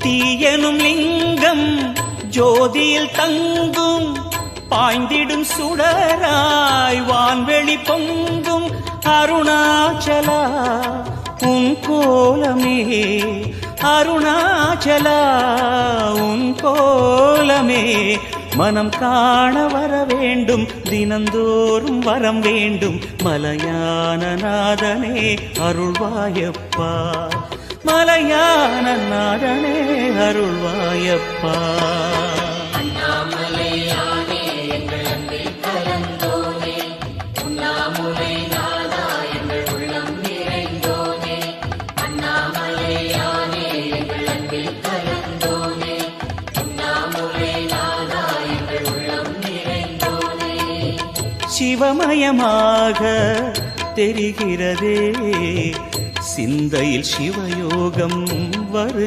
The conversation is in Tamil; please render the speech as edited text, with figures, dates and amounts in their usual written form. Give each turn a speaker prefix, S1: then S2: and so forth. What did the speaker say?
S1: தீயனும் லிங்கம் ஜோதியில் தங்கும் பாய்ந்திடும் சுடராய் வான்வெளி பொங்கும் அருணாச்சலா உன் கோலமே அருணாச்சலா உன் கோலமே மனம் காண வர வேண்டும் தினந்தோறும் வரம் வேண்டும் மலையான நாதனே அருள்வாயப்பா மலையான நாதனே அருள்வாயப்பா சிவமயமாக தெரிகிறதே சிந்தையில் சிவயோகம் வரு